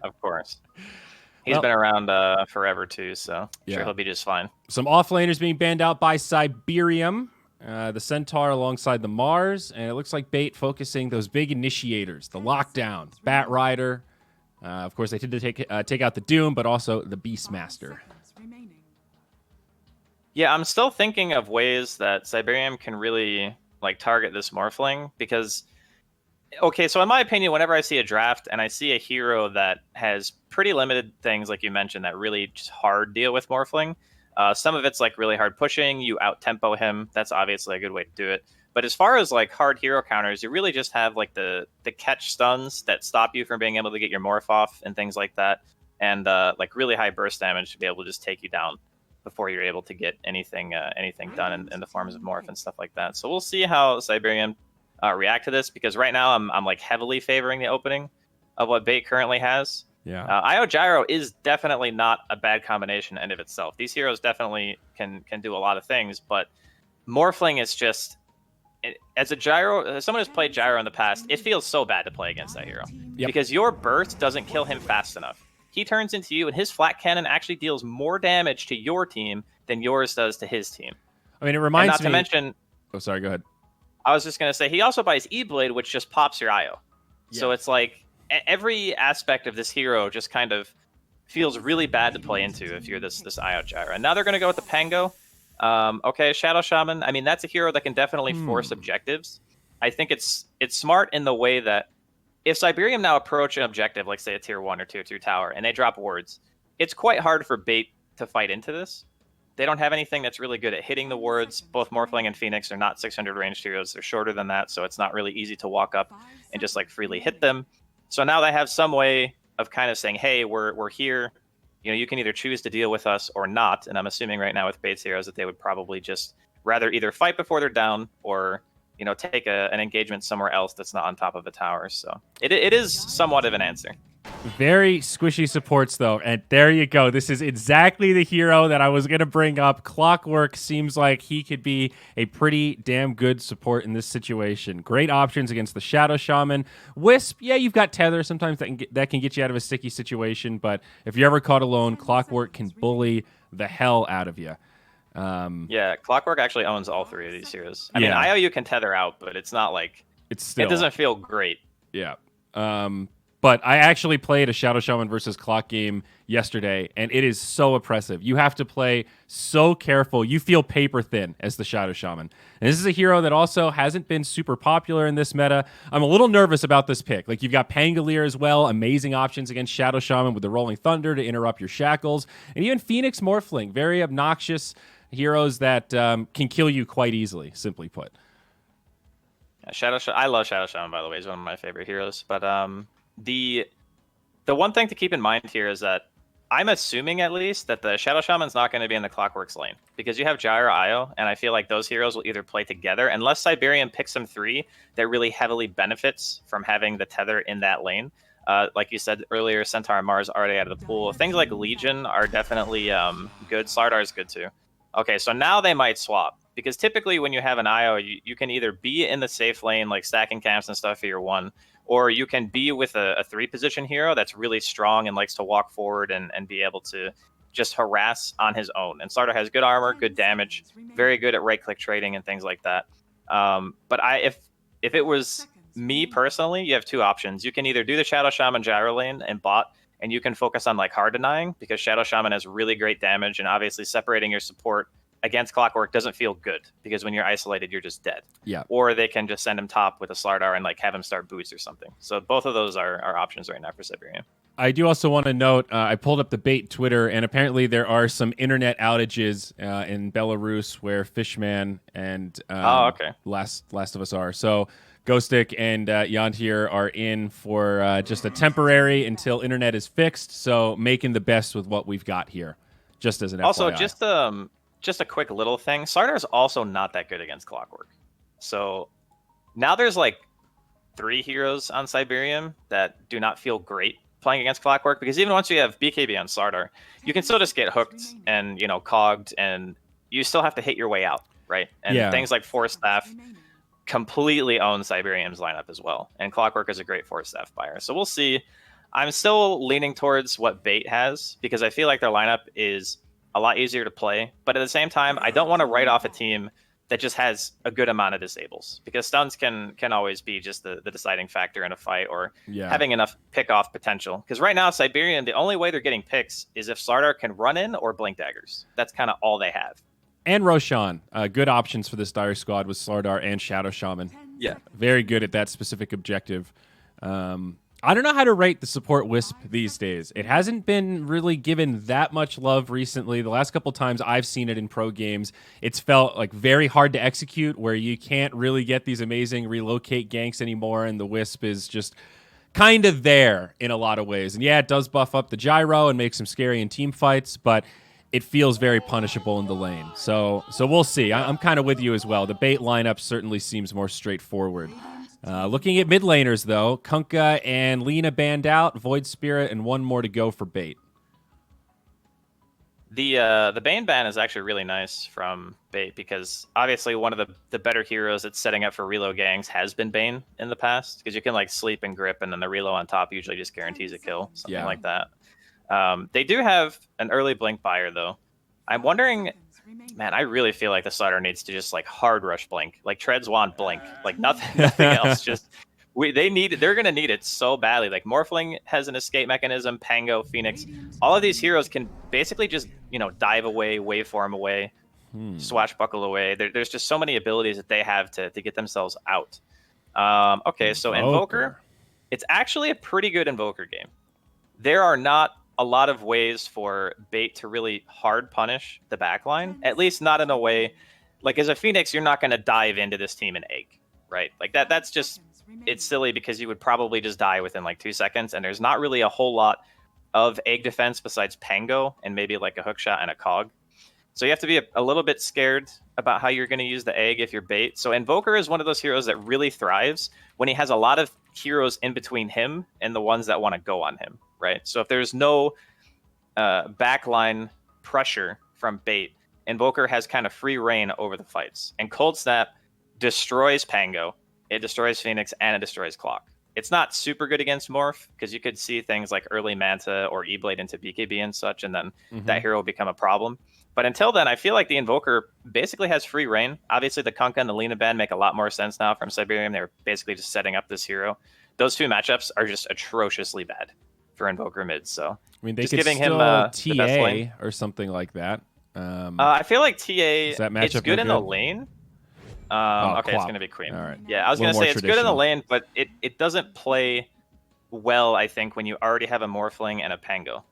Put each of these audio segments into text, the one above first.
Of course. He's Well, been around forever too, so I'm sure yeah. he'll be just fine. Some offlaners being banned out by Cyberium, the Centaur alongside the Mars, and it looks like Bait focusing those big initiators, the Lockdown, Bat Rider. Of course, they did take out the Doom, but also the Beastmaster. Yeah, I'm still thinking of ways that Cyberium can really like target this Morphling because okay, so in my opinion, whenever I see a draft and I see a hero that has pretty limited things, like you mentioned, that really just hard deal with Morphling, some of it's like really hard pushing, you out tempo him. That's obviously a good way to do it. But as far as like hard hero counters, you really just have like the catch stuns that stop you from being able to get your morph off and things like that, and like really high burst damage to be able to just take you down before you're able to get anything done in the forms of morph and stuff like that. So we'll see how Cyberium react to this, because right now I'm like heavily favoring the opening of what Bait currently has. Yeah. Io Gyro is definitely not a bad combination in of itself. These heroes definitely can do a lot of things, but Morphling is just as a gyro, as someone who's played gyro in the past, it feels so bad to play against that hero because your burst doesn't kill him fast enough. He turns into you, and his flat cannon actually deals more damage to your team than yours does to his team. I mean, it reminds me. And not to mention. Oh, sorry. Go ahead. I was just gonna say he also buys E-Blade, which just pops your IO. Yeah. So it's like every aspect of this hero just kind of feels really bad to play into if you're this IO gyro. And now they're gonna go with the Pango. Okay, Shadow Shaman. I mean, that's a hero that can definitely force objectives. I think it's smart in the way that if Cyberium now approach an objective, like say a tier 1 or tier 2 tower, and they drop wards, it's quite hard for Bait to fight into this. They don't have anything that's really good at hitting the wards. Both Morphling and Phoenix are not 600 ranged heroes. They're shorter than that, so it's not really easy to walk up and just like freely hit them. So now they have some way of kind of saying, hey, we're here. You know, you can either choose to deal with us or not. And I'm assuming right now with Bait's heroes that they would probably just rather either fight before they're down or, you know, take an engagement somewhere else that's not on top of a tower. So it is somewhat of an answer. Very squishy supports, though. And there you go. This is exactly the hero that I was going to bring up. Clockwork seems like he could be a pretty damn good support in this situation. Great options against the Shadow Shaman. Wisp, yeah, you've got Tether. Sometimes that can get you out of a sticky situation. But if you're ever caught alone, Clockwork can bully the hell out of you. Yeah, Clockwork actually owns all three of these heroes. I mean, IOU can tether out, but it's not like... it doesn't feel great. Yeah. But I actually played a Shadow Shaman versus Clock game yesterday, and it is so oppressive. You have to play so careful. You feel paper thin as the Shadow Shaman. And this is a hero that also hasn't been super popular in this meta. I'm a little nervous about this pick. Like, you've got Pangolier as well, amazing options against Shadow Shaman with the Rolling Thunder to interrupt your shackles. And even Phoenix Morphling, very obnoxious heroes that can kill you quite easily, simply put. Yeah, I love Shadow Shaman, by the way. He's one of my favorite heroes. But the one thing to keep in mind here is that I'm assuming at least that the Shadow Shaman's not going to be in the Clockworks lane because you have Gyro Io, and I feel like those heroes will either play together unless Cyberium picks some three that really heavily benefits from having the tether in that lane. Like you said earlier, Centaur and Mars already out of the pool. Things like Legion are definitely good. Slardar is good too. Okay, so now they might swap. Because typically when you have an IO, you can either be in the safe lane, like stacking camps and stuff for your one, or you can be with a 3-position hero that's really strong and likes to walk forward and be able to just harass on his own. And Slardar has good armor, good damage, very good at right-click trading and things like that. But if it was me personally, you have two options. You can either do the Shadow Shaman gyro lane and bot, and you can focus on like hard denying because Shadow Shaman has really great damage, and obviously separating your support against Clockwork doesn't feel good because when you're isolated, you're just dead. Yeah. Or they can just send him top with a Slardar and like have him start boots or something. So both of those are options right now for Cyberium. I do also want to note, I pulled up the Bait Twitter, and apparently there are some internet outages in Belarus where Fishman and Last of Us are. So Ghostic and Yant here are in for just a temporary until internet is fixed. So making the best with what we've got here, just as an also FYI. Just a quick little thing. Sardar's also not that good against Clockwork. So now there's like 3 heroes on Cyberium that do not feel great playing against Clockwork, because even once you have BKB on Slardar, you can still just get hooked and, you know, cogged, and you still have to hit your way out, right? And things like Force Staff completely own Cyberium's lineup as well. And Clockwork is a great Force Staff buyer. So we'll see. I'm still leaning towards what Bait has because I feel like their lineup is a lot easier to play. But at the same time, I don't want to write off a team that just has a good amount of disables because stuns can always be just the deciding factor in a fight or having enough pick off potential. Because right now, Cyberium, the only way they're getting picks is if Slardar can run in or blink daggers. That's kind of all they have. And Roshan, good options for this Dire squad with Slardar and Shadow Shaman. Yeah. Very good at that specific objective. I don't know how to rate the support Wisp these days. It hasn't been really given that much love recently. The last couple times I've seen it in pro games, it's felt like very hard to execute where you can't really get these amazing relocate ganks anymore, and the Wisp is just kind of there in a lot of ways. And yeah, it does buff up the gyro and make some scary in team fights, but it feels very punishable in the lane. So we'll see. I'm kind of with you as well. The Bait lineup certainly seems more straightforward. Looking at mid laners, though, Kunkka and Lina banned out, Void Spirit, and one more to go for Bait. The Bane ban is actually really nice from Bait because obviously one of the better heroes that's setting up for reload gangs has been Bane in the past because you can like sleep and grip and then the reload on top usually just guarantees a kill, something like that. They do have an early blink buyer though. I'm wondering, man, I really feel like the Slardar needs to just like hard rush blink, like Treads want blink, like nothing else. Just they're gonna need it so badly. Like Morphling has an escape mechanism, Pango, Phoenix, all of these heroes can basically just dive away, waveform away, swashbuckle away. There's just so many abilities that they have to get themselves out. Okay, so Invoker, it's actually a pretty good Invoker game. There are not a lot of ways for Bait to really hard punish the backline, at least not in a way like as a Phoenix, you're not going to dive into this team and egg, right? Like that's just, it's silly because you would probably just die within like 2 seconds. And there's not really a whole lot of egg defense besides Pango and maybe like a hook shot and a cog. So you have to be a little bit scared about how you're going to use the egg if you're Bait. So Invoker is one of those heroes that really thrives when he has a lot of heroes in between him and the ones that want to go on him. Right. So if there's no backline pressure from Bait, Invoker has kind of free reign over the fights. And Cold Snap destroys Pango, it destroys Phoenix, and it destroys Clock. It's not super good against Morph because you could see things like early Manta or E-Blade into BKB and such, and then that hero will become a problem. But until then, I feel like the Invoker basically has free reign. Obviously, the Kunkka and the Lina ban make a lot more sense now from Cyberium. They're basically just setting up this hero. Those two matchups are just atrociously bad for Invoker mid, so I mean, they just could giving still him the best lane or something like that. I feel like TA it's good in the lane. Okay, it's gonna be Queen. All right. Yeah, I was gonna say it's good in the lane, but it doesn't play well, I think, when you already have a Morphling and a Pango.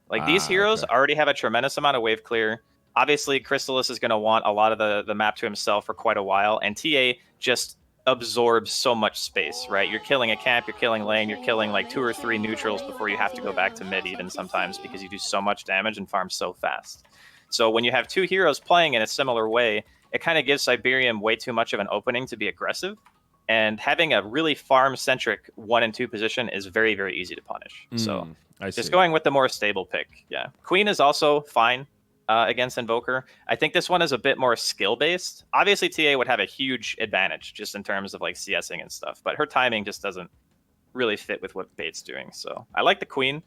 Like these heroes already have a tremendous amount of wave clear. Obviously, Crystallis is gonna want a lot of the map to himself for quite a while, and TA just absorbs so much space, right? You're killing a camp, you're killing lane, you're killing like 2 or 3 neutrals before you have to go back to mid even sometimes because you do so much damage and farm so fast. So when you have 2 heroes playing in a similar way, it kind of gives Cyberium way too much of an opening to be aggressive. And having a really farm-centric 1 and 2 position is very, very easy to punish. So just going with the more stable pick. Yeah. Queen is also fine against Invoker. I think this one is a bit more skill-based. Obviously, TA would have a huge advantage just in terms of like CSing and stuff, but her timing just doesn't really fit with what Bait's doing. So I like the Queen.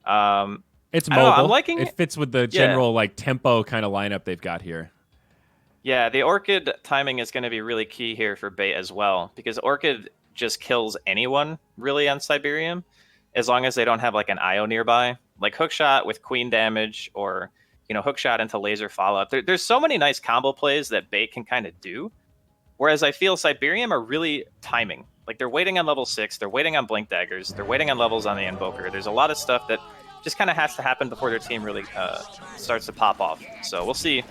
It's mobile. I'm liking it fits with the general like tempo kind of lineup they've got here. Yeah, the Orchid timing is going to be really key here for Bait as well, because Orchid just kills anyone really on Cyberium as long as they don't have like an IO nearby. Like Hookshot with Queen damage or Hookshot into laser follow-up. There's so many nice combo plays that Bait can kind of do. Whereas I feel Cyberium are really timing. Like they're waiting on level 6, they're waiting on Blink Daggers, they're waiting on levels on the Invoker. There's a lot of stuff that just kind of has to happen before their team really starts to pop off. So we'll see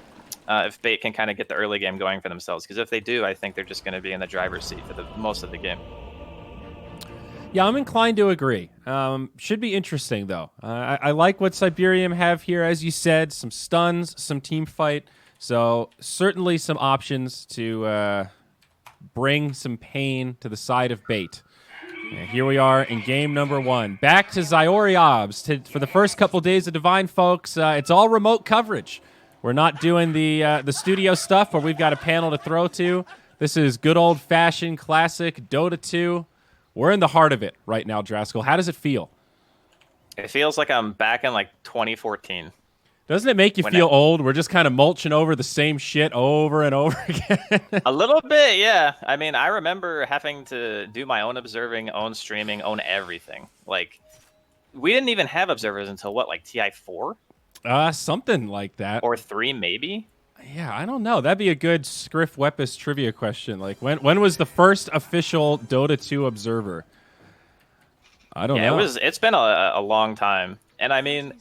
if Bait can kind of get the early game going for themselves. Because if they do, I think they're just going to be in the driver's seat for most of the game. Yeah, I'm inclined to agree. Should be interesting, though. I like what Cyberium have here, as you said. Some stuns, some team fight. So certainly some options to bring some pain to the side of Bait. And here we are in game number 1. Back to Zyoriobs. For the first couple days of Divine, folks, it's all remote coverage. We're not doing the studio stuff where we've got a panel to throw to. This is good old-fashioned classic Dota 2. We're in the heart of it right now, Draskell. How does it feel? It feels like I'm back in like 2014. Doesn't it make you feel old? We're just kind of mulching over the same shit over and over again. A little bit, yeah. I mean, I remember having to do my own observing, own streaming, own everything. Like, we didn't even have observers until what, like TI4? Something like that. Or 3, maybe? Yeah, I don't know. That'd be a good Scriff Weppus trivia question. Like, when was the first official Dota 2 observer? I don't know. It's been a long time. And I mean,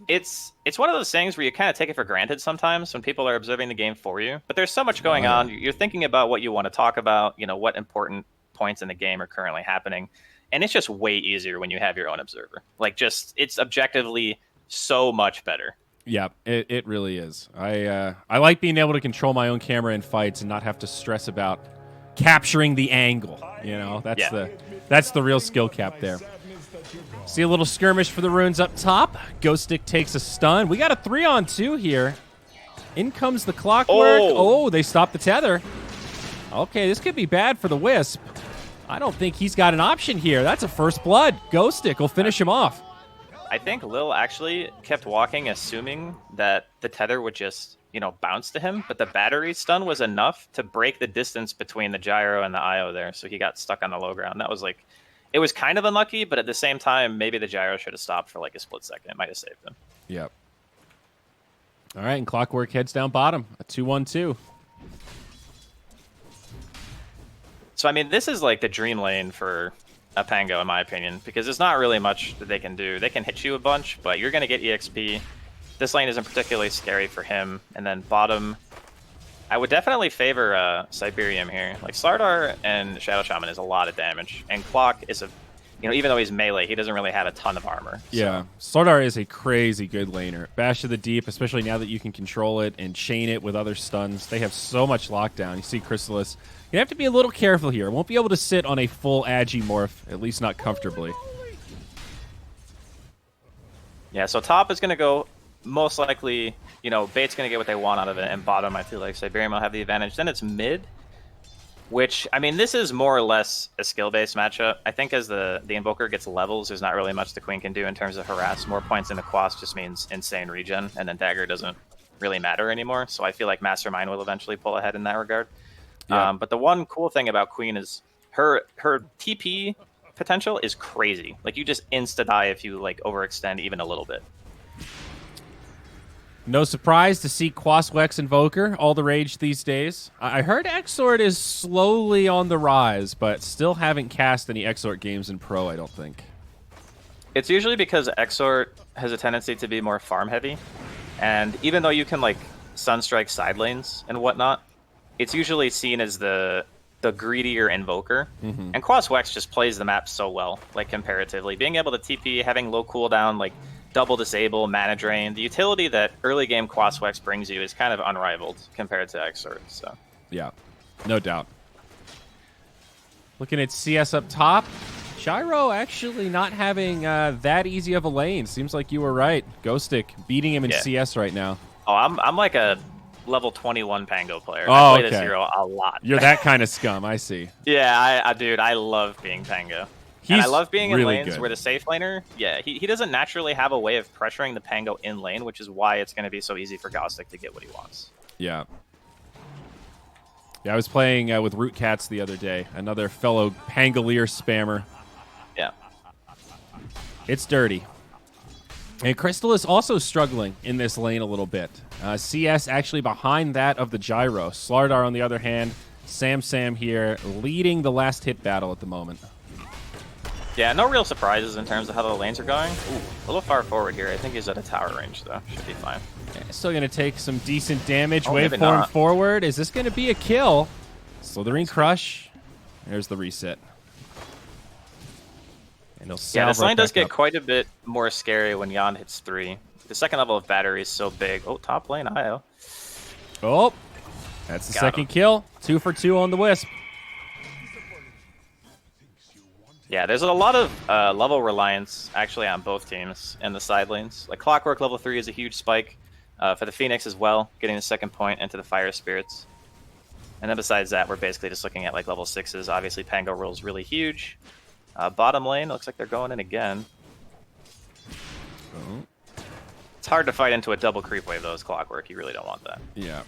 it's one of those things where you kind of take it for granted sometimes when people are observing the game for you. But there's so much going on. You're thinking about what you want to talk about, you know, what important points in the game are currently happening. And it's just way easier when you have your own observer. Like, just, it's objectively so much better. Yeah, it really is. I like being able to control my own camera in fights and not have to stress about capturing the angle. You know, that's the real skill cap there. See a little skirmish for the runes up top. Ghost Stick takes a stun. We got a 3-on-2 here. In comes the clockwork. Oh, they stopped the tether. Okay, this could be bad for the Wisp. I don't think he's got an option here. That's a first blood. Ghost Stick will finish him off. I think Lil actually kept walking, assuming that the tether would just, you know, bounce to him. But the battery stun was enough to break the distance between the gyro and the IO there. So he got stuck on the low ground. That was like, it was kind of unlucky, but at the same time, maybe the gyro should have stopped for like a split second. It might have saved him. Yep. All right, and Clockwork heads down bottom. A 2-1-2. So, I mean, this is like the dream lane for a Pango, in my opinion, because there's not really much that they can do. They can hit you a bunch, but you're going to get EXP. This lane isn't particularly scary for him. And then bottom, I would definitely favor Cyberium here. Like, Slardar and Shadow Shaman is a lot of damage, and Clock is a, you know, even though he's melee, he doesn't really have a ton of armor. Yeah, Slardar is a crazy good laner. Bash to the deep, especially now that you can control it and chain it with other stuns. They have so much lockdown. You see Chrysalis. You have to be a little careful here. Won't be able to sit on a full Agi morph, at least not comfortably. Yeah, so top is going to go most likely, you know, Bait's going to get what they want out of it, and bottom, I feel like Cyberium will have the advantage. Then it's mid, which, I mean, this is more or less a skill-based matchup. I think as the Invoker gets levels, there's not really much the Queen can do in terms of harass. More points in the Quas just means insane regen, and then Dagger doesn't really matter anymore. So I feel like Mastermind will eventually pull ahead in that regard. Yeah. But the one cool thing about Queen is her TP potential is crazy. Like, you just insta-die if you, like, overextend even a little bit. No surprise to see Quaswex Invoker, all the rage these days. I heard Exort is slowly on the rise, but still haven't cast any Exort games in Pro, I don't think. It's usually because Exort has a tendency to be more farm-heavy. And even though you can, like, Sunstrike side lanes and whatnot, it's usually seen as the greedier Invoker. Mm-hmm. And Quaswex just plays the map so well, like, comparatively. Being able to TP, having low cooldown, like, double disable, mana drain, the utility that early game Quaswex brings you is kind of unrivaled compared to Exort. So yeah, no doubt. Looking at CS up top, Gyro actually not having that easy of a lane. Seems like you were right. Ghostic beating him in CS right now. Oh, I'm like a level 21 Pango player. Oh, I play okay. this hero a lot. You're that kind of scum, I see. Yeah, dude, I love being Pango. And I love being really in lanes good. where the safe laner, he doesn't naturally have a way of pressuring the Pango in lane, which is why it's going to be so easy for Ghostic to get what he wants. Yeah. Yeah, I was playing with Root Cats the other day, another fellow Pangolier spammer. Yeah. It's dirty. And Crystal is also struggling in this lane a little bit. CS actually behind that of the Gyro. Slardar, on the other hand, Sam here, leading the last hit battle at the moment. Yeah, no real surprises in terms of how the lanes are going. Ooh, a little far forward here. I think he's at a tower range, though. Should be fine. Yeah, still going to take some decent damage. Oh, Waveform forward. Is this going to be a kill? Slithering Crush. There's the reset. And yeah, this lane does get quite a bit more scary when Yon hits 3. The second level of battery is so big. Oh, top lane IO. Oh, that's the second kill. 2 for 2 on the Wisp. Yeah, there's a lot of level reliance actually on both teams in the side lanes. Like Clockwork level 3 is a huge spike for the Phoenix as well, getting the second point into the Fire Spirits. And then besides that, we're basically just looking at like level 6s. Obviously, Pango rolls really huge. Bottom lane, looks like they're going in again. It's hard to fight into a double creep wave, though, as Clockwork. You really don't want that. Yeah.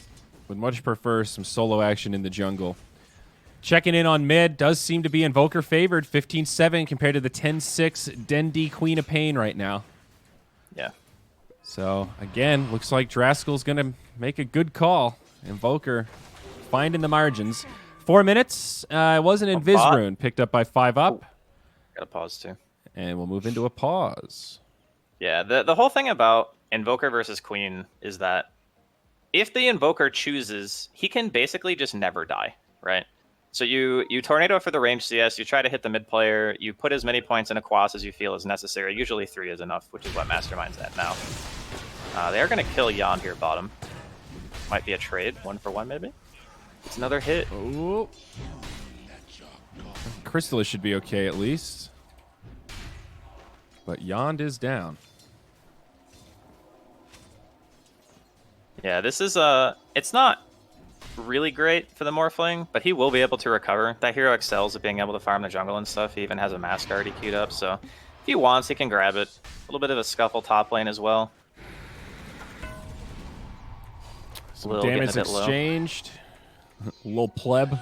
Would much prefer some solo action in the jungle. Checking in on mid, does seem to be Invoker favored, 15-7 compared to the 10-6 Dendi Queen of Pain right now. Yeah. So, again, looks like Draskell's going to make a good call. Invoker finding the margins. 4 minutes. It was an Invis rune picked up by 5UP. Got to pause, too. And we'll move into a pause. Yeah, the whole thing about Invoker versus Queen is that if the Invoker chooses, he can basically just never die, right? So you Tornado for the range CS, you try to hit the mid player, you put as many points in a quas as you feel is necessary. Usually 3 is enough, which is what Mastermind's at now. They are going to kill Yond here bottom. Might be a trade, 1-for-1 maybe? It's another hit. Oh. Crystallis should be okay at least. But Yond is down. Yeah, this is it's not really great for the Morphling, but he will be able to recover. That hero excels at being able to farm the jungle and stuff. He even has a mask already queued up, so if he wants, he can grab it. A little bit of a scuffle top lane as well. Some damage exchanged. Little pleb.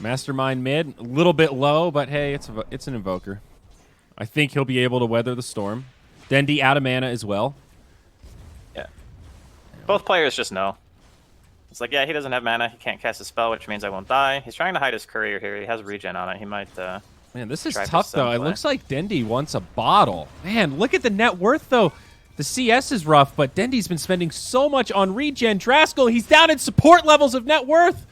Mastermind mid, a little bit low, but hey, it's an Invoker. I think he'll be able to weather the storm. Dendi out of mana as well. Yeah. Both players just know. It's like, yeah, he doesn't have mana. He can't cast a spell, which means I won't die. He's trying to hide his courier here. He has regen on it. He might... Man, this is tough, though. It looks like Dendi wants a bottle. Man, look at the net worth, though. The CS is rough, but Dendi's been spending so much on regen. Draskell, he's down in support levels of net worth.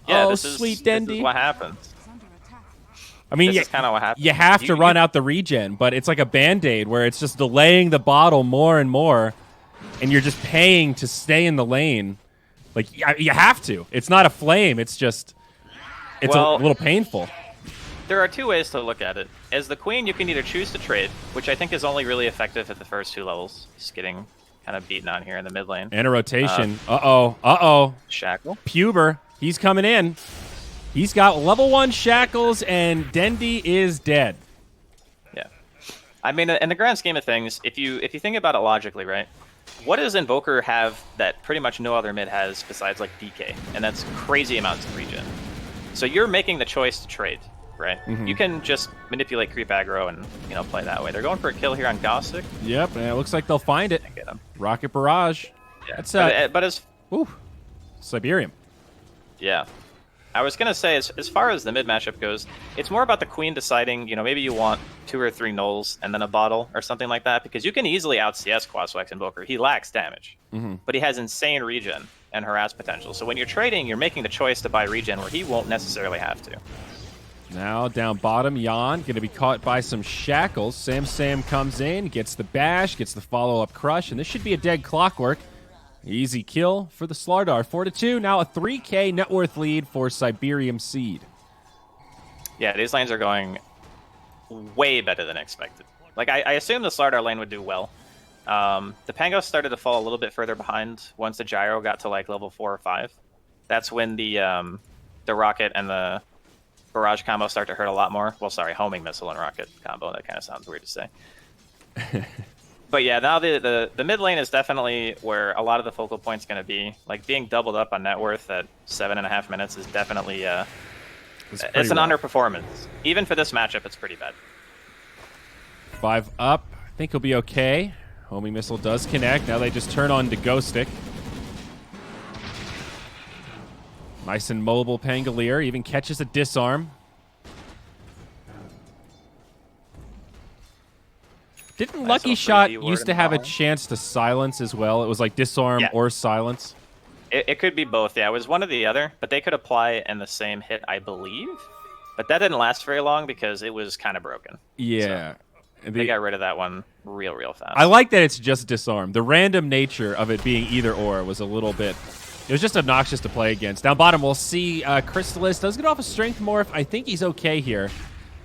Yeah, oh, sweet Dendi. This is what happens. I mean, this is kind of what happens. You have to run out the regen, but it's like a Band-Aid where it's just delaying the bottle more and more, and you're just paying to stay in the lane. Like, you have to. It's not a flame. It's just, it's a little painful. There are 2 ways to look at it. As the Queen, you can either choose to trade, which I think is only really effective at the first 2 levels. Just getting kind of beaten on here in the mid lane. And a rotation. Uh-oh. Shackle. Puber. He's coming in. He's got level 1 shackles, and Dendi is dead. Yeah. I mean, in the grand scheme of things, if you think about it logically, right? What does Invoker have that pretty much no other mid has besides, like, DK? And that's crazy amounts of regen. So you're making the choice to trade, right? You can just manipulate creep aggro and, play that way. They're going for a kill here on Gossick. Yep, and it looks like they'll find it. Get him. Rocket Barrage. Yeah. That's but as... Ooh. Cyberium. Yeah. I was going to say, as far as the mid matchup goes, it's more about the Queen deciding, maybe you want 2 or 3 nulls and then a bottle or something like that, because you can easily out-CS Quaswex Invoker. He lacks damage, but he has insane regen and harass potential. So when you're trading, you're making the choice to buy regen where he won't necessarily have to. Now down bottom, Yond going to be caught by some shackles. Sam comes in, gets the bash, gets the follow-up crush, and this should be a dead Clockwork. Easy kill for the Slardar. 4-2. Now a 3K net worth lead for Cyberium Seed. Yeah, these lanes are going way better than expected. Like, I assumed the Slardar lane would do well. The Pangos started to fall a little bit further behind once the Gyro got to, like, level 4 or 5. That's when the Rocket and the Barrage combo start to hurt a lot more. Well, sorry, Homing Missile and Rocket combo. That kind of sounds weird to say. But yeah, now the mid lane is definitely where a lot of the focal point's going to be. Like, being doubled up on net worth at 7.5 minutes is definitely it's an underperformance. Even for this matchup, it's pretty bad. 5 up. I think he'll be okay. Homing Missile does connect. Now they just turn on to Ghostick. Nice and mobile Pangolier. Even catches a disarm. Didn't Lucky Shot used to have a chance to silence as well? It was like disarm or silence. It could be both, yeah. It was one or the other, but they could apply in the same hit, I believe. But that didn't last very long because it was kind of broken. Yeah. So they got rid of that one real fast. I like that it's just disarm. The random nature of it being either or was a little bit... It was just obnoxious to play against. Down bottom, we'll see Crystallis does get off a Strength Morph. I think he's okay here.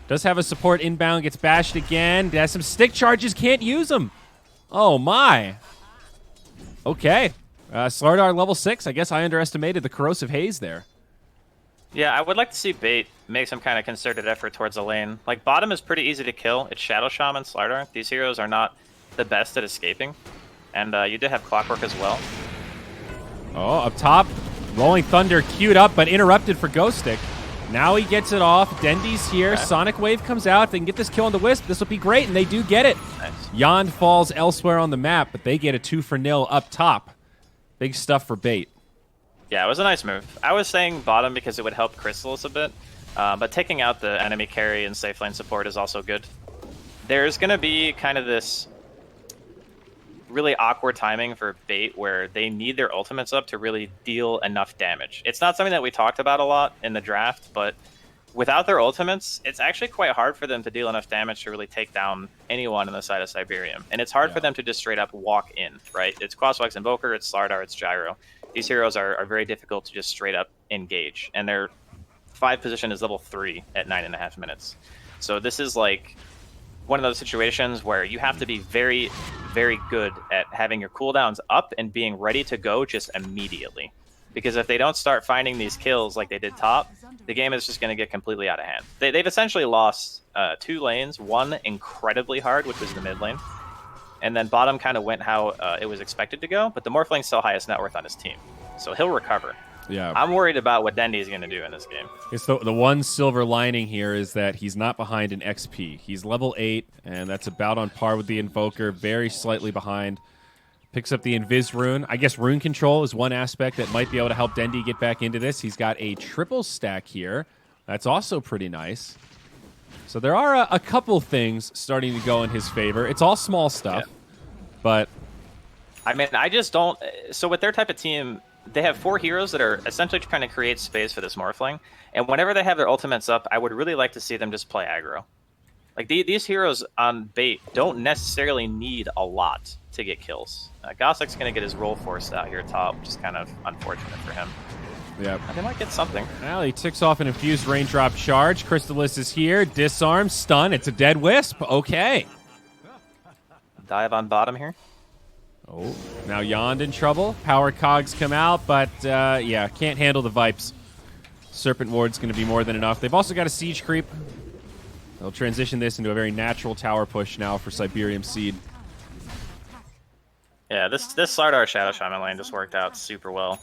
Does have a support inbound, gets bashed again. Has some stick charges, can't use them. Oh, my. Okay. Slardar level 6. I guess I underestimated the Corrosive Haze there. Yeah, I would like to see Bait make some kind of concerted effort towards the lane. Like, bottom is pretty easy to kill. It's Shadow Shaman, Slardar. These heroes are not the best at escaping. And you did have Clockwork as well. Oh, up top, Rolling Thunder queued up, but interrupted for Ghostic. Now he gets it off. Dendy's here. Okay. Sonic Wave comes out. If they can get this kill on the Wisp, this will be great, and they do get it. Nice. Yond falls elsewhere on the map, but they get a 2-for-0 up top. Big stuff for Bait. Yeah, it was a nice move. I was saying bottom because it would help Crystallis a bit, but taking out the enemy carry and safe lane support is also good. There's going to be kind of this really awkward timing for Bait where they need their ultimates up to really deal enough damage. It's not something that we talked about a lot in the draft, but without their ultimates, it's actually quite hard for them to deal enough damage to really take down anyone on the side of Cyberium. And it's hard for them to just straight up walk in, right? It's Crosswalks Invoker, it's Slardar, it's Gyro. These heroes are very difficult to just straight up engage. And their 5 position is level 3 at 9.5 minutes. So this is like one of those situations where you have to be very, very good at having your cooldowns up and being ready to go just immediately. Because if they don't start finding these kills like they did top, the game is just going to get completely out of hand. They've essentially lost 2 lanes, one incredibly hard, which was the mid lane. And then bottom kind of went how it was expected to go, but the Morphling's still highest net worth on his team. So he'll recover. Yeah, I'm worried about what Dendy is going to do in this game. It's the one silver lining here is that he's not behind in XP. He's level 8, and that's about on par with the Invoker, very slightly behind. Picks up the Invis rune. I guess rune control is one aspect that might be able to help Dendy get back into this. He's got a triple stack here. That's also pretty nice. So there are a couple things starting to go in his favor. It's all small stuff, but... I mean, I just don't... So with their type of team, they have 4 heroes that are essentially trying to create space for this Morphling. And whenever they have their ultimates up, I would really like to see them just play aggro. Like, these heroes on Bait don't necessarily need a lot to get kills. Gossic's going to get his roll forced out here top, which is kind of unfortunate for him. Yeah, they might get something. Well, he ticks off an infused raindrop charge. Crystallis is here. Disarm, stun. It's a dead Wisp. Okay. Dive on bottom here. Oh, now Yond in trouble. Power cogs come out, but yeah, can't handle the Vipes. Serpent Ward's going to be more than enough. They've also got a siege creep. They'll transition this into a very natural tower push now for Cyberium Seed. Yeah, this Slardar Shadow Shaman lane just worked out super well.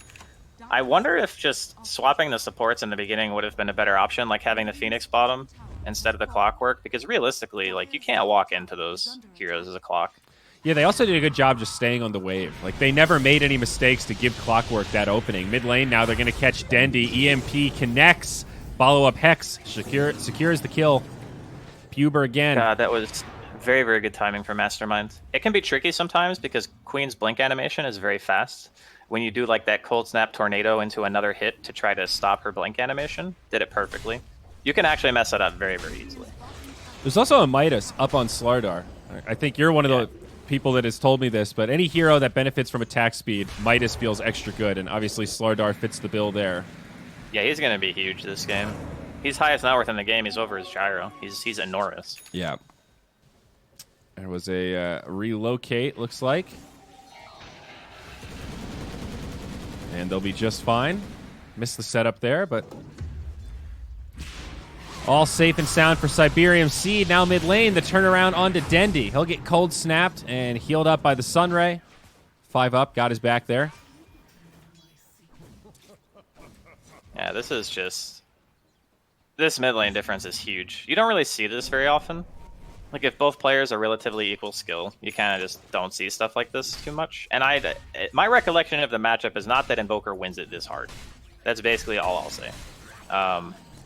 I wonder if just swapping the supports in the beginning would have been a better option, like having the Phoenix bottom instead of the Clockwork, because realistically, like, you can't walk into those heroes as a Clock. Yeah, they also did a good job just staying on the wave. Like, they never made any mistakes to give Clockwork that opening. Mid lane, now they're going to catch Dendy. EMP connects. Follow-up Hex. Secures the kill. Puber again. God, that was very, very good timing for Mastermind. It can be tricky sometimes because Queen's blink animation is very fast. When you do like that cold snap tornado into another hit to try to stop her blink animation, did it perfectly. You can actually mess that up very, very easily. There's also a Midas up on Slardar. I think you're one of the people that has told me this, but any hero that benefits from attack speed, Midas feels extra good, and obviously Slardar fits the bill there. Yeah, he's going to be huge this game. He's highest net worth in the game. He's over his Gyro. He's enormous. Yeah. There was a relocate, looks like. And they'll be just fine. Missed the setup there, but all safe and sound for Cyberium Seed. Now mid lane, the turnaround onto Dendy. He'll get cold snapped and healed up by the Sunray. 5 up, got his back there. Yeah, this is just... This mid lane difference is huge. You don't really see this very often. Like, if both players are relatively equal skill, you kind of just don't see stuff like this too much. And my recollection of the matchup is not that Invoker wins it this hard. That's basically all I'll say.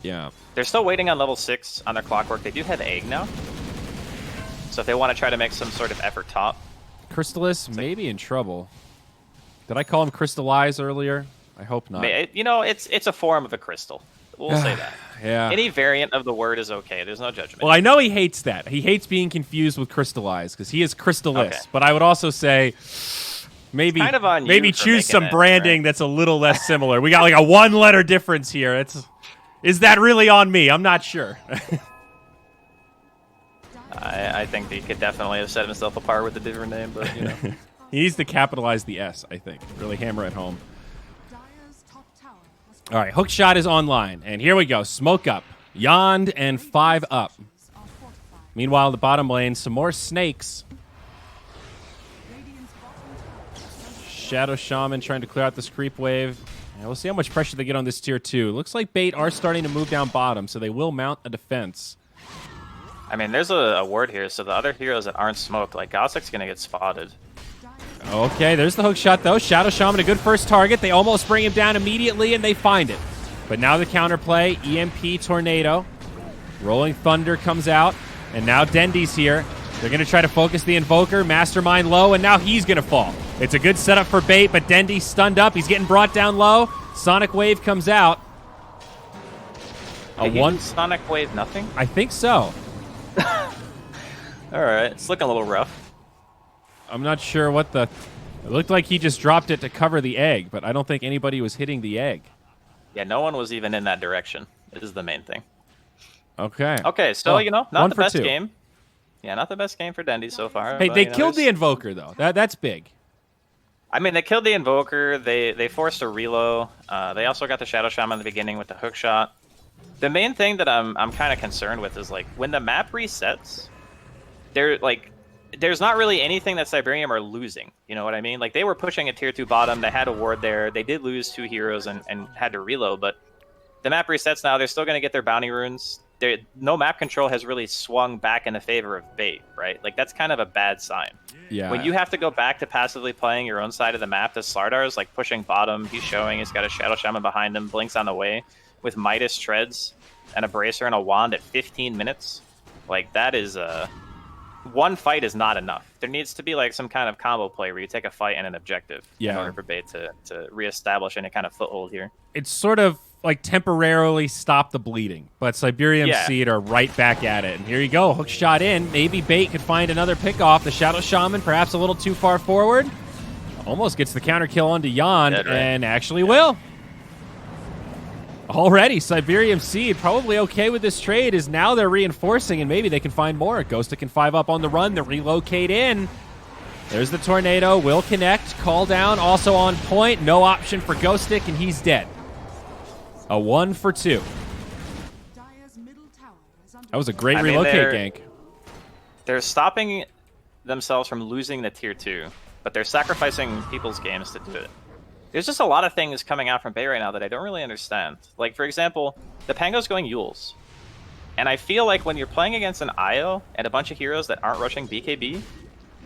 Yeah. They're still waiting on level 6 on their Clockwork. They do have Egg now. So if they want to try to make some sort of effort top. Crystallis may be in trouble. Did I call him Crystallize earlier? I hope not. You know, it's a form of a crystal. We'll say that. Yeah. Any variant of the word is okay. There's no judgment. Well, I know he hates that. He hates being confused with Crystallize because he is Crystallis. Okay. But I would also say maybe choose some branding that's a little less similar. We got like a 1-letter difference here. Is that really on me? I'm not sure. I think he could definitely have set himself apart with a different name, but you know. He needs to capitalize the S, I think. Really hammer it home. All right, hook shot is online, and here we go. Smoke up. Yond and 5 up. Meanwhile, the bottom lane, some more snakes. Shadow Shaman trying to clear out this creep wave. And we'll see how much pressure they get on this tier 2. Looks like Bait are starting to move down bottom, so they will mount a defense. I mean, there's a ward here, so the other heroes that aren't smoked, like Gossic's gonna get spotted. Okay, there's the hook shot, though. Shadow Shaman, a good first target. They almost bring him down immediately, and they find it. But now the counterplay, EMP Tornado. Rolling Thunder comes out, and now Dendy's here. They're going to try to focus the Invoker. Mastermind low, and now he's going to fall. It's a good setup for Bait, but Dendy's stunned up. He's getting brought down low. Sonic Wave comes out. A one Sonic Wave, nothing? I think so. All right, it's looking a little rough. I'm not sure what the... It looked like he just dropped it to cover the egg, but I don't think anybody was hitting the egg. Yeah, no one was even in that direction. This is the main thing. Okay. Okay, so, you know, not the best 2. game. Yeah, not the best game for Dendy so far. Hey, but, they killed the Invoker, though. That's big. I mean, they killed the Invoker. They forced a reload. They also got the Shadow Shaman in the beginning with the hook shot. The main thing that I'm kind of concerned with is, like, when the map resets, there's not really anything that Cyberium are losing. You know what I mean? Like, they were pushing a tier 2 bottom. They had a ward there. They did lose 2 heroes and had to reload, but the map resets now. They're still going to get their bounty runes. No map control has really swung back in the favor of Bait, right? Like, that's kind of a bad sign. Yeah. When you have to go back to passively playing your own side of the map, the Slardar's like pushing bottom. He's showing he's got a Shadow Shaman behind him, Blinks on the way with Midas Treads and a Bracer and a Wand at 15 minutes. Like, that is one fight is not enough. There needs to be like some kind of combo play where you take a fight and an objective in order for Bait to reestablish any kind of foothold here. It's sort of like temporarily stop the bleeding, but Cyberium Seed are right back at it. And here you go, hook shot in. Maybe Bait could find another pick off. The Shadow Shaman perhaps a little too far forward. Almost gets the counter kill onto Yond, and actually will. Already, Cyberium Seed probably okay with this trade, is now they're reinforcing, and maybe they can find more. Ghosta can 5 up on the run, the relocate in. There's the Tornado, will connect, call down, also on point. No option for Ghostic, and he's dead. A 1 for 2. That was a great relocate gank. They're stopping themselves from losing the tier 2, but they're sacrificing people's games to do it. There's just a lot of things coming out from Bait right now that I don't really understand. Like, for example, the Pango's going Yules. And I feel like when you're playing against an IO and a bunch of heroes that aren't rushing BKB,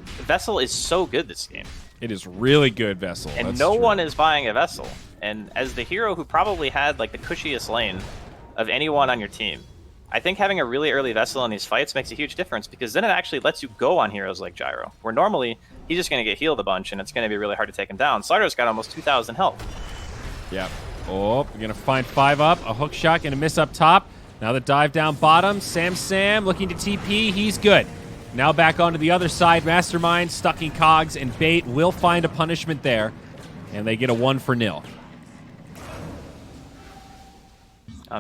Vessel is so good this game. It is really good, Vessel. And That's no true. one is buying a Vessel. And as the hero who probably had like the cushiest lane of anyone on your team, I think having a really early Vessel in these fights makes a huge difference, because then it actually lets you go on heroes like Gyro, where normally he's just going to get healed a bunch and it's going to be really hard to take him down. Slardar's got almost 2,000 health. Yep. Oh, we're going to find 5 up. A hook shot going to miss up top. Now the dive down bottom. Sam looking to TP. He's good. Now back onto the other side. Mastermind, Stucking Cogs, and Bait will find a punishment there. And they get a 1 for 0.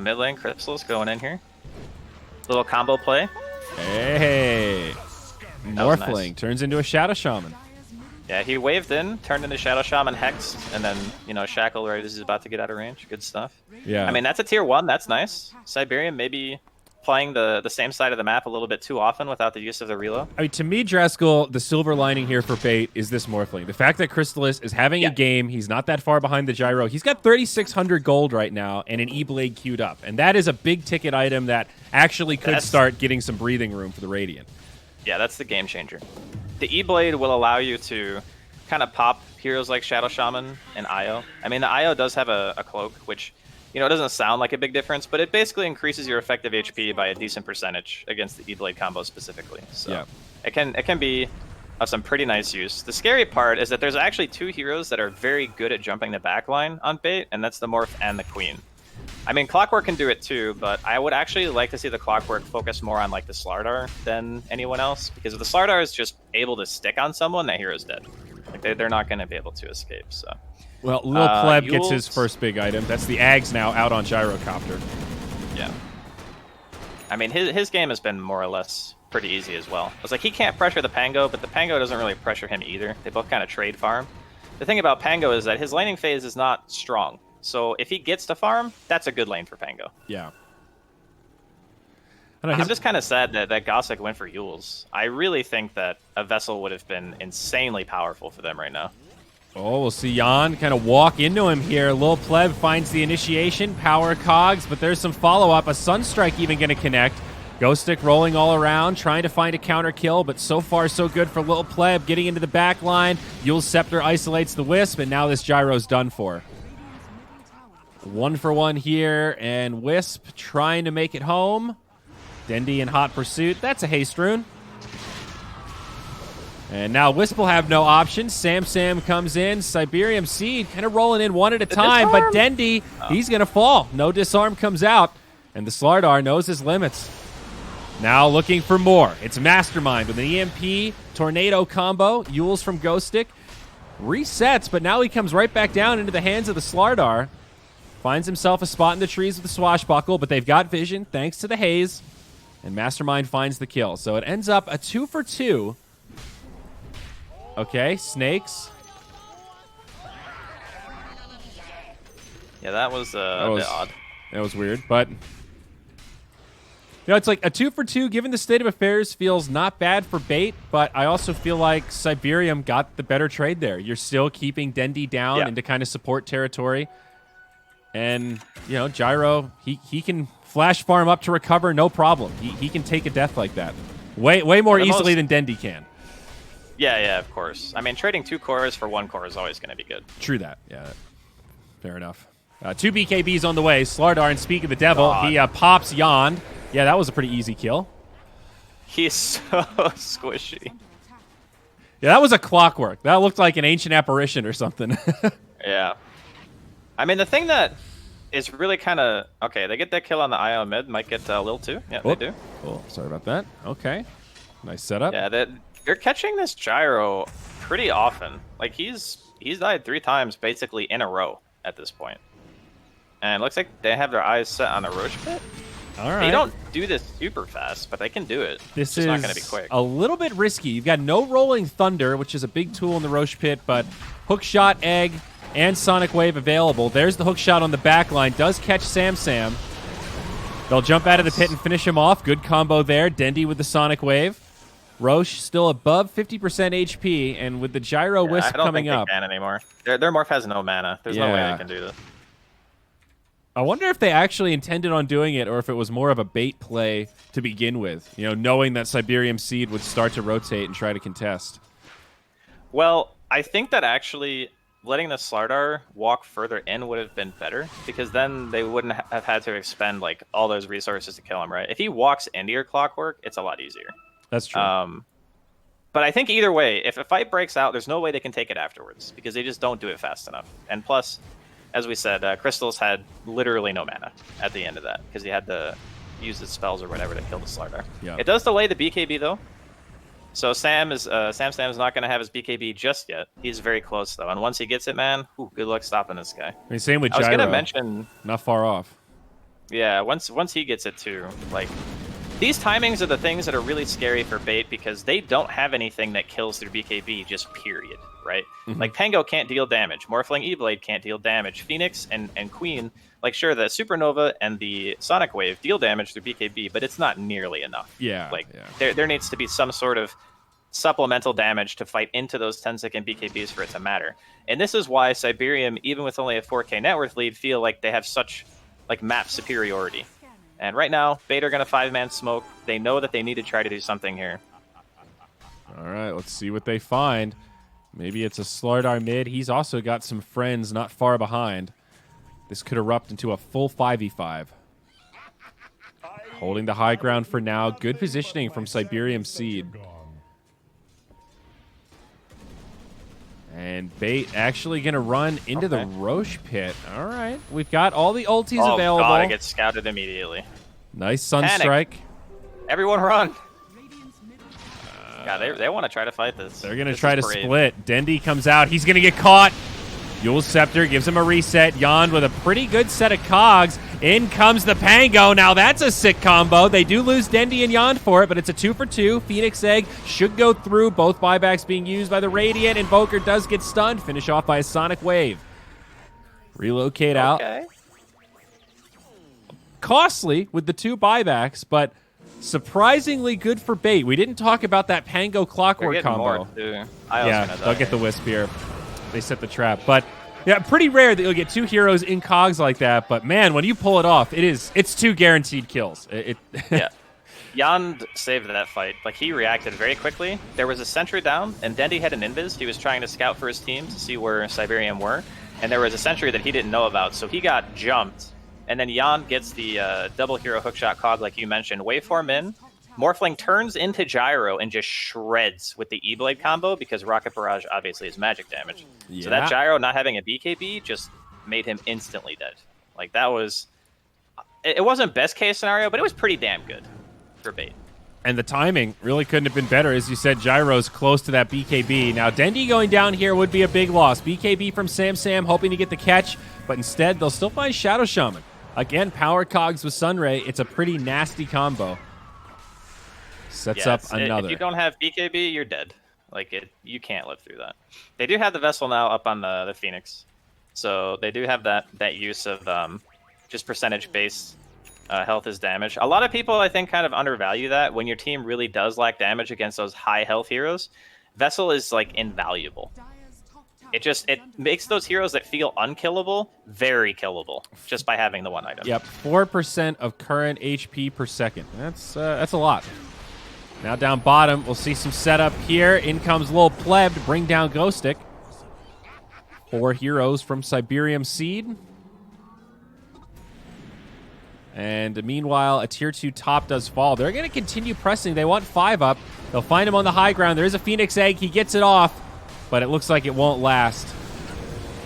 Mid lane, Crystal's going in here. Little combo play. Hey. Morphling turns into a Shadow Shaman. Yeah, he waved in, turned into Shadow Shaman Hex, and then, you know, Shackle right as he's about to get out of range. Good stuff. Yeah. I mean, that's a tier 1. That's nice. Cyberium maybe playing the same side of the map a little bit too often without the use of the reload. I mean, to me, Draskell, the silver lining here for Bait is this Morphling. The fact that Crystallis is having a game, he's not that far behind the Gyro. He's got 3,600 gold right now and an E-Blade queued up. And that is a big ticket item that actually could start getting some breathing room for the Radiant. Yeah, that's the game changer. The E-Blade will allow you to kind of pop heroes like Shadow Shaman and Io. I mean, the Io does have a cloak, which, you know, it doesn't sound like a big difference, but it basically increases your effective HP by a decent percentage against the E-Blade combo specifically. So it can be of some pretty nice use. The scary part is that there's actually 2 heroes that are very good at jumping the backline on Bait, and that's the Morph and the Queen. I mean, Clockwork can do it too, but I would actually like to see the Clockwork focus more on like the Slardar than anyone else, because if the Slardar is just able to stick on someone, that hero's dead. Like they're not going to be able to escape. So, well, Lil Pleb gets his first big item. That's the Ags now out on Gyrocopter. Yeah. I mean, his game has been more or less pretty easy as well. It's like he can't pressure the Pango, but the Pango doesn't really pressure him either. They both kind of trade farm. The thing about Pango is that his laning phase is not strong. So if he gets to farm, that's a good lane for Pango. Yeah. I'm just kind of sad that Gossick went for Yules. I really think that a Vessel would have been insanely powerful for them right now. Oh, we'll see Jan kind of walk into him here. Lil Pleb finds the initiation, power cogs, but there's some follow-up. A Sunstrike even going to connect. Ghostic rolling all around, trying to find a counter kill, but so far so good for Lil Pleb. Getting into the back line. Yule's Scepter isolates the Wisp, and now this Gyro's done for. 1-for-1 here, and Wisp trying to make it home. Dendi in hot pursuit. That's a haste rune. And now Wisp will have no options. Sam comes in. Cyberium Seed kind of rolling in one at a time, but Dendi, he's going to fall. No disarm comes out, and the Slardar knows his limits. Now looking for more. It's Mastermind with an EMP Tornado combo. Yules from Ghostic. Resets, but now he comes right back down into the hands of the Slardar. Finds himself a spot in the trees with the Swashbuckle, but they've got vision thanks to the haze. And Mastermind finds the kill. So it ends up a 2-for-2. Okay, snakes. Yeah, that was a bit odd. That was weird, but... You know, it's like a 2-for-2, given the state of affairs, feels not bad for bait, but I also feel like Cyberium got the better trade there. You're still keeping Dendi down into kind of support territory. And, you know, Gyro, he can flash farm up to recover, no problem. He can take a death like that. Way more easily than Dendi can. Yeah, of course. I mean, trading 2 cores for 1 core is always going to be good. True that. Yeah, fair enough. 2 BKBs on the way. Slardar, and speak of the devil, he pops Yond. Yeah, that was a pretty easy kill. He's so squishy. Yeah, that was a clockwork. That looked like an ancient apparition or something. Yeah. I mean, the thing that is really kind of... Okay, they get that kill on the IO mid. Might get Lil too. Yeah, they do. Oh, sorry about that. Okay. Nice setup. Yeah, you're catching this Gyro pretty often. Like, he's died 3 times basically in a row at this point. And it looks like they have their eyes set on a Roche pit. All right. They don't do this super fast, but they can do it. This is is not going to be quick. A little bit risky. You've got no Rolling Thunder, which is a big tool in the Roche pit, but Hook Shot, Egg, and Sonic Wave available. There's the hook shot on the back line. Does catch Sam. They'll jump out of the pit and finish him off. Good combo there. Dendi with the Sonic Wave. Roche still above 50% HP, and with the Gyro Wisp coming up. I don't think they can anymore. Their morph has no mana. There's no way they can do this. I wonder if they actually intended on doing it, or if it was more of a bait play to begin with. You know, knowing that Cyberium Seed would start to rotate and try to contest. Well, I think that actually letting the Slardar walk further in would have been better, because then they wouldn't have had to expend like all those resources to kill him, right? If he walks into your Clockwork, it's a lot easier. That's true. But I think either way, if a fight breaks out, there's no way they can take it afterwards, because they just don't do it fast enough. And plus, as we said, Crystals had literally no mana at the end of that, because he had to use his spells or whatever to kill the Slardar. Yeah. It does delay the BKB though. So Sam is not going to have his BKB just yet. He's very close though, and once he gets it, man, good luck stopping this guy. I mean, same with Gyro. I was going to mention, not far off. Yeah, once he gets it too, like these timings are the things that are really scary for bait, because they don't have anything that kills their BKB, just period, right? Mm-hmm. Like Tango can't deal damage, Morphling E-Blade can't deal damage, Phoenix and Queen, like sure, the Supernova and the Sonic Wave deal damage through BKB, but it's not nearly enough. Yeah, like there needs to be some sort of supplemental damage to fight into those 10-second BKBs for it to matter. And this is why Cyberium, even with only a 4K net worth lead, feel like they have such like map superiority. And right now, Bait are going to 5-man smoke. They know that they need to try to do something here. All right, let's see what they find. Maybe it's a Slardar mid. He's also got some friends not far behind. This could erupt into a full 5v5. Holding the high ground for now. Good positioning from Cyberium Seed. And Bait actually going to run into the Roche pit. All right. We've got all the ultis available. Oh, God, it gets scouted immediately. Nice Sunstrike. Everyone run. God, they want to try to fight this. They're going to try to split. Dendi comes out. He's going to get caught. Yule's Scepter gives him a reset. Yond with a pretty good set of cogs. In comes the Pango. Now that's a sick combo. They do lose Dendi and Yond for it, but it's a 2-for-2. Phoenix Egg should go through. Both buybacks being used by the Radiant. Invoker does get stunned. Finish off by a Sonic Wave. Relocate out. Costly with the 2 buybacks, but surprisingly good for bait. We didn't talk about that Pango Clockwork combo. More too. They'll get the Wisp here. They set the trap. But yeah, pretty rare that you'll get 2 heroes in cogs like that. But man, when you pull it off, it's 2 guaranteed kills. Yeah. Yand saved that fight. Like, he reacted very quickly. There was a sentry down, and Dendi had an invis. He was trying to scout for his team to see where Cyberium were. And there was a sentry that he didn't know about, so he got jumped. And then Yand gets the double hero hookshot cog, like you mentioned. Waveform in. Morphling turns into Gyro and just shreds with the E-Blade combo because Rocket Barrage obviously is magic damage. Yeah. So that Gyro not having a BKB just made him instantly dead. Like, that was... It wasn't best case scenario, but it was pretty damn good for bait. And the timing really couldn't have been better. As you said, Gyro's close to that BKB. Now, Dendi going down here would be a big loss. BKB from Sam hoping to get the catch, but instead they'll still find Shadow Shaman. Again, power cogs with Sunray. It's a pretty nasty combo. Sets up another. If you don't have BKB, you're dead. Like, you can't live through that. They do have the Vessel now up on the Phoenix. So they do have that use of just percentage-based health is damage. A lot of people, I think, kind of undervalue that. When your team really does lack damage against those high health heroes, Vessel is, like, invaluable. It makes those heroes that feel unkillable very killable just by having the one item. Yep, 4% of current HP per second. That's a lot. Now down bottom, we'll see some setup here. In comes Lil Pleb to bring down Ghostic. 4 heroes from Cyberium Seed. And meanwhile, a tier 2 top does fall. They're going to continue pressing. They want 5 up. They'll find him on the high ground. There is a Phoenix Egg. He gets it off, but it looks like it won't last.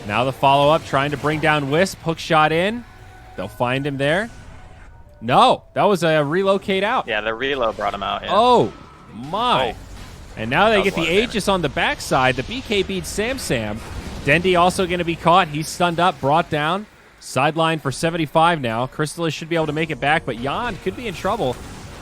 Now the follow-up, trying to bring down Wisp. Hook shot in. They'll find him there. No, that was a relocate out. Yeah, the reload brought him out. Yeah. Oh, my. Oh. And now they get the Aegis on the backside. The BK beats Sam. Dendi also going to be caught. He's stunned up, brought down. Sideline for 75 now. Crystallis should be able to make it back, but Yand could be in trouble.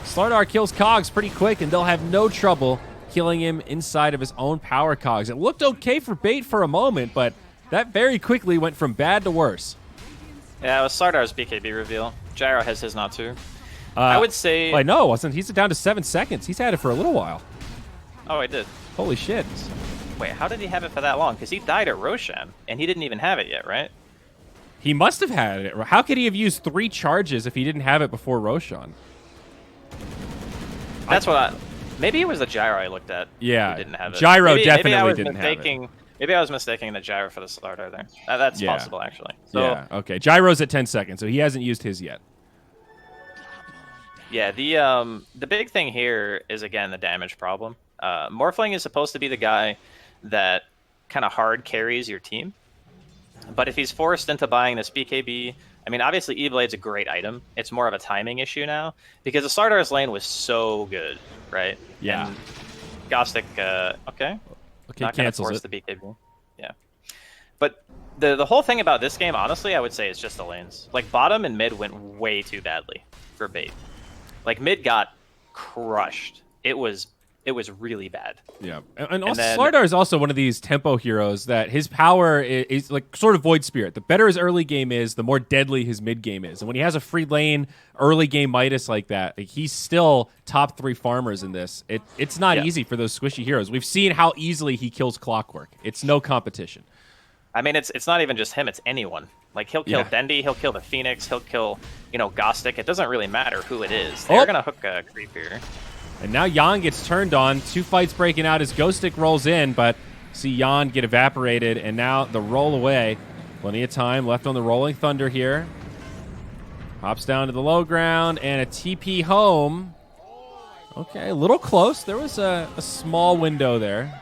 Slardar kills Cogs pretty quick, and they'll have no trouble killing him inside of his own power Cogs. It looked okay for bait for a moment, but that very quickly went from bad to worse. Yeah, it was Sardar's BKB reveal. Gyro has his not too. I would say... Wait, no, it wasn't. He's down to 7 seconds. He's had it for a little while. Oh, he did. Holy shit. Wait, how did he have it for that long? Because he died at Roshan, and he didn't even have it yet, right? He must have had it. How could he have used 3 charges if he didn't have it before Roshan? That's what I... Maybe it was the Gyro I looked at. Yeah, didn't have it. Gyro definitely didn't have it. Maybe I was mistaking the Gyro for the Slardar there. That's possible, actually. So, yeah, okay. Gyro's at 10 seconds, so he hasn't used his yet. Yeah, the big thing here is, again, the damage problem. Morphling is supposed to be the guy that kind of hard carries your team. But if he's forced into buying this BKB, I mean, obviously E-Blade's a great item. It's more of a timing issue now because the Sardar's lane was so good, right? Yeah. And Ghostic, okay, not gonna force the BKB. Yeah. But the whole thing about this game, honestly, I would say is just the lanes. Like, bottom and mid went way too badly for bait. Like, mid got crushed. It was really bad. Yeah, and also Slardar is also one of these tempo heroes that his power is like sort of Void Spirit. The better his early game is, the more deadly his mid game is. And when he has a free lane early game Midas like that, like, he's still top 3 farmers in this. It's not easy for those squishy heroes. We've seen how easily he kills Clockwork. It's no competition. I mean, it's not even just him. It's anyone. Like, he'll kill Dendi, he'll kill the Phoenix, he'll kill, Ghostic. It doesn't really matter who it is. They're gonna hook a creep here. And now Yan gets turned on. 2 fights breaking out as Ghostic rolls in, but see Yan get evaporated, and now the roll away. Plenty of time left on the Rolling Thunder here. Hops down to the low ground, and a TP home. Okay, a little close. There was a small window there.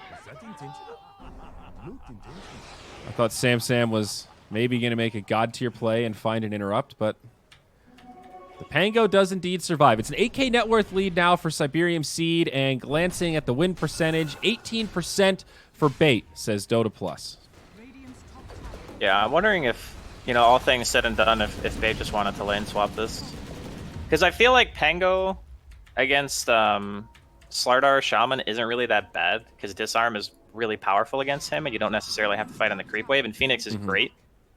I thought Sam was maybe going to make a God-tier play and find an interrupt, but... the Pango does indeed survive. It's an 8K net worth lead now for Cyberium Seed, and glancing at the win percentage, 18% for bait, says Dota Plus. Yeah, I'm wondering if, all things said and done, if bait just wanted to lane swap this. Because I feel like Pango against Slardar Shaman isn't really that bad, because Disarm is really powerful against him, and you don't necessarily have to fight on the creep wave, and Phoenix is great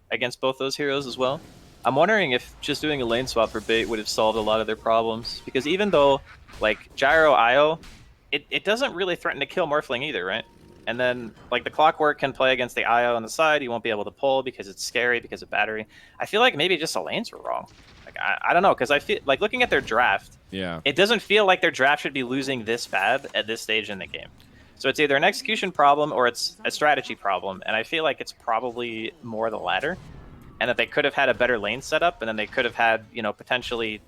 against both those heroes as well. I'm wondering if just doing a lane swap for bait would have solved a lot of their problems. Because even though, like, Gyro IO, it doesn't really threaten to kill Morphling either, right? And then, like, the Clockwork can play against the IO on the side. You won't be able to pull because it's scary because of battery. I feel like maybe just the lanes were wrong. Like, I don't know, because I feel like looking at their draft, it doesn't feel like their draft should be losing this bad at this stage in the game. So it's either an execution problem or it's a strategy problem. And I feel like it's probably more the latter. And that they could have had a better lane setup, and then they could have had, you know, potentially.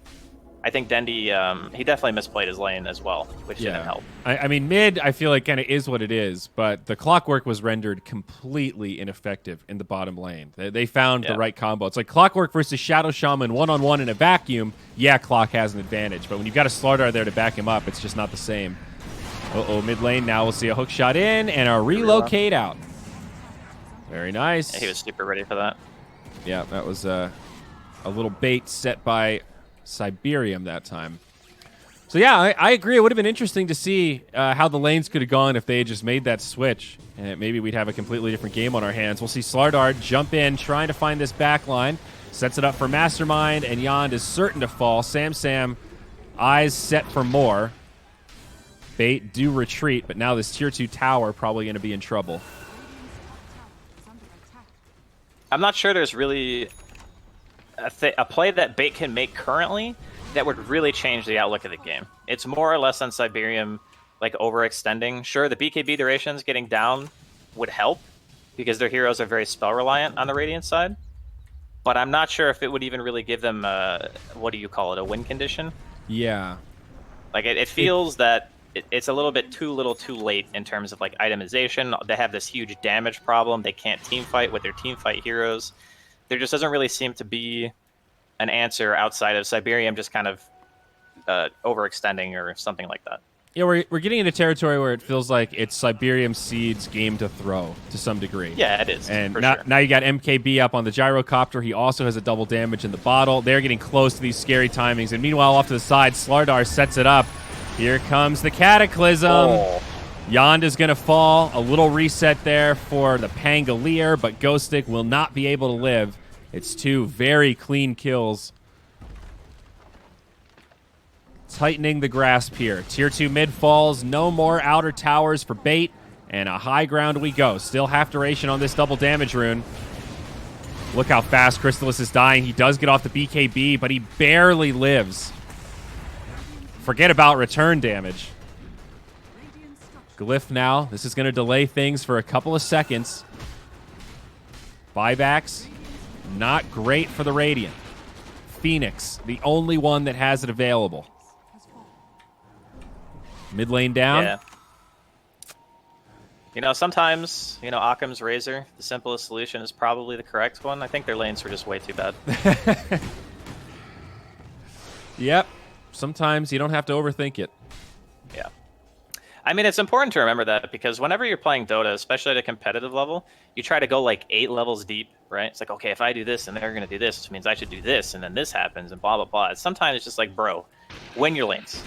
I think Dendi, he definitely misplayed his lane as well, which didn't help. I mean, mid, I feel like kind of is what it is, but the Clockwork was rendered completely ineffective in the bottom lane. They found the right combo. It's like Clockwork versus Shadow Shaman one-on-one in a vacuum. Yeah, Clock has an advantage, but when you've got a Slardar there to back him up, it's just not the same. Uh-oh, mid lane, now we'll see a hook shot in and a relocate out. Very nice. Yeah, he was super ready for that. Yeah, that was a little bait set by Cyberium that time. So yeah, I agree. It would have been interesting to see how the lanes could have gone if they had just made that switch. And maybe we'd have a completely different game on our hands. We'll see Slardar jump in, trying to find this back line. Sets it up for Mastermind, and Yond is certain to fall. Sam, eyes set for more. Bait do retreat, but now this tier 2 tower probably going to be in trouble. I'm not sure there's really a play that Bait can make currently that would really change the outlook of the game. It's more or less on Cyberium, like, overextending. Sure, the BKB durations getting down would help because their heroes are very spell reliant on the Radiant side. But I'm not sure if it would even really give them, what do you call it, a win condition? Yeah. Like, it feels that it's a little bit too little too late in terms of, like, itemization. They have this huge damage problem. They can't team fight with their team fight heroes. There just doesn't really seem to be an answer outside of Cyberium just kind of overextending or something like that. Yeah, we're getting into territory where it feels like it's Cyberium Seed's game to throw to some degree. Yeah, it is. And now you got MKB up on the Gyrocopter. He also has a double damage in the bottle. They're getting close to these scary timings. And meanwhile, off to the side, Slardar sets it up. Here comes the Cataclysm. Oh. Yond is going to fall. A little reset there for the Pangolier, but Ghostic will not be able to live. It's 2 very clean kills. Tightening the grasp here. Tier 2 mid falls. No more outer towers for Bait. And a high ground we go. Still half duration on this double damage rune. Look how fast Crystallis is dying. He does get off the BKB, but he barely lives. Forget about return damage. Glyph now. This is going to delay things for a couple of seconds. Buybacks. Not great for the Radiant. Phoenix, the only one that has it available. Mid lane down. Yeah. You know, sometimes, you know, Occam's razor, the simplest solution is probably the correct one. I think their lanes were just way too bad. Yep. Sometimes you don't have to overthink it. Yeah. I mean, it's important to remember that because whenever you're playing Dota, especially at a competitive level, you try to go like 8 levels deep, right? It's like, okay, if I do this and they're going to do this, which means I should do this, and then this happens, and blah, blah, blah. Sometimes it's just like, bro, win your lanes.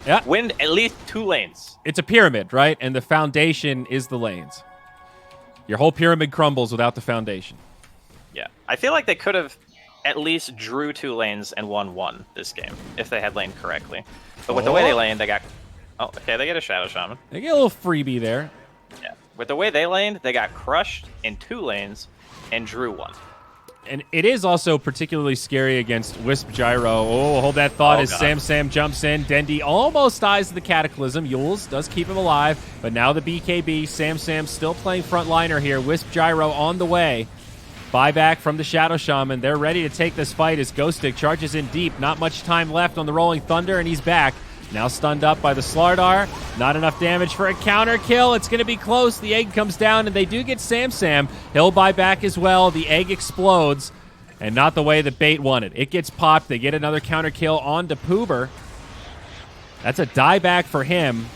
Yeah. Win at least 2 lanes. It's a pyramid, right? And the foundation is the lanes. Your whole pyramid crumbles without the foundation. Yeah. I feel like they could have at least drew 2 lanes and won 1 this game if they had laned correctly. But with the way they laned, they got... Oh, okay, they get a Shadow Shaman. They get a little freebie there. Yeah. With the way they laned, they got crushed in 2 lanes and drew 1. And it is also particularly scary against Wisp Gyro. Oh, hold that thought as Sam jumps in. Dendi almost dies to the Cataclysm. Yules does keep him alive, but now the BKB. Sam still playing frontliner here. Wisp Gyro on the way. Buyback from the Shadow Shaman. They're ready to take this fight as Ghostic charges in deep. Not much time left on the Rolling Thunder, and he's back. Now stunned up by the Slardar. Not enough damage for a counter kill. It's going to be close. The egg comes down, and they do get Sam. He'll buy back as well. The egg explodes, and not the way that Bait wanted. It gets popped. They get another counter kill onto Poober. That's a dieback for him,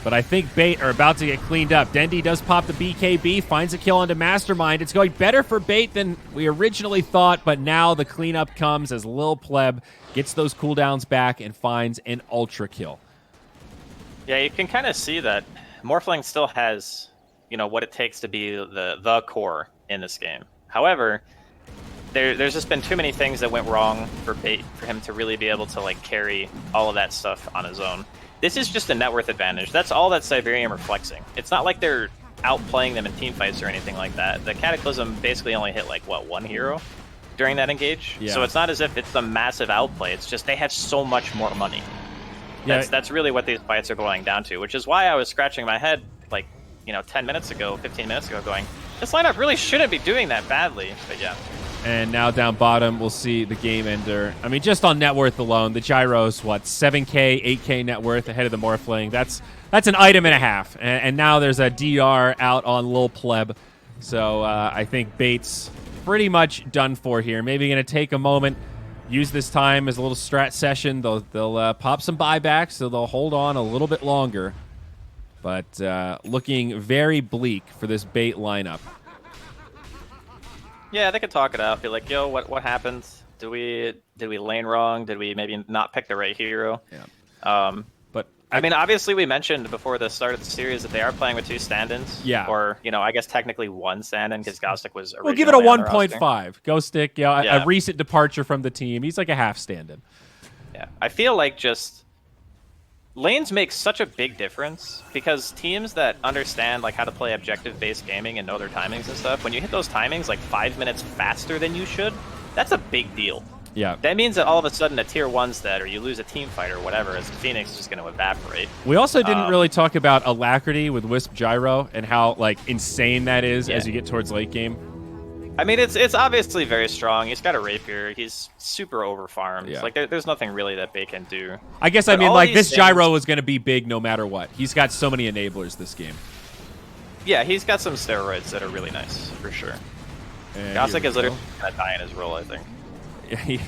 but I think Bait are about to get cleaned up. Dendi does pop the BKB, finds a kill onto Mastermind. It's going better for Bait than we originally thought, but now the cleanup comes as Lil Pleb gets those cooldowns back and finds an ultra kill. Yeah, you can kind of see that Morphling still has, you know, what it takes to be the core in this game. However, there's just been too many things that went wrong for Bait for him to really be able to like carry all of that stuff on his own. This is just a net worth advantage. That's all that Cyberium are flexing. It's not like they're outplaying them in team fights or anything like that. The Cataclysm basically only hit like what, one hero during that engage. Yeah. So it's not as if it's a massive outplay. It's just they have so much more money. Yeah. That's really what these fights are boiling down to, which is why I was scratching my head like, 10 minutes ago, 15 minutes ago, going, this lineup really shouldn't be doing that badly. But yeah. And now down bottom, we'll see the game ender. I mean, just on net worth alone, the Gyro's, what, 7K, 8K net worth ahead of the Morphling. That's an item and a half. And now there's a DR out on Lil Pleb. So I think Bait's pretty much done for here. Maybe going to take a moment, use this time as a little strat session. They'll pop some buybacks, so they'll hold on a little bit longer. But looking very bleak for this Bait lineup. Yeah, they could talk it out. Be like, yo, what happened? Did we lane wrong? Did we maybe not pick the right hero? Yeah. But I mean, obviously, we mentioned before the start of the series that they are playing with 2 stand-ins. Yeah. Or I guess technically 1 stand-in because Gostic was. We'll give it a originally on the roster. 1.5. Ghostic, a recent departure from the team. He's like a half stand-in. Yeah, I feel like just lanes make such a big difference because teams that understand like how to play objective-based gaming and know their timings and stuff, when you hit those timings like 5 minutes faster than you should, that's a big deal. Yeah. That means that all of a sudden a tier 1's dead or you lose a team fight or whatever, as Phoenix is just going to evaporate. We also didn't really talk about Alacrity with Wisp Gyro and how like insane that is as you get towards late game. I mean, it's obviously very strong. He's got a rapier. He's super over-farmed. Yeah. Like, there's nothing really that Bait can do. I guess, But I mean, all like, these this Gyro is going to be big no matter what. He's got so many enablers this game. Yeah, he's got some steroids that are really nice, for sure. Gostic is literally going to die in his role, I think. Yeah, he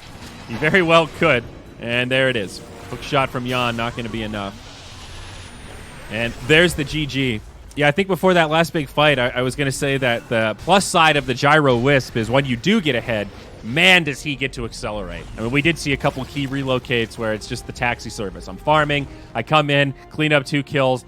very well could. And there it is. Hook shot from Jan, not going to be enough. And there's the GG. Yeah, I think before that last big fight, I was going to say that the plus side of the Gyro Wisp is when you do get ahead, man, does he get to accelerate. I mean, we did see a couple key relocates where it's just the taxi service. I'm farming, I come in, clean up 2 kills,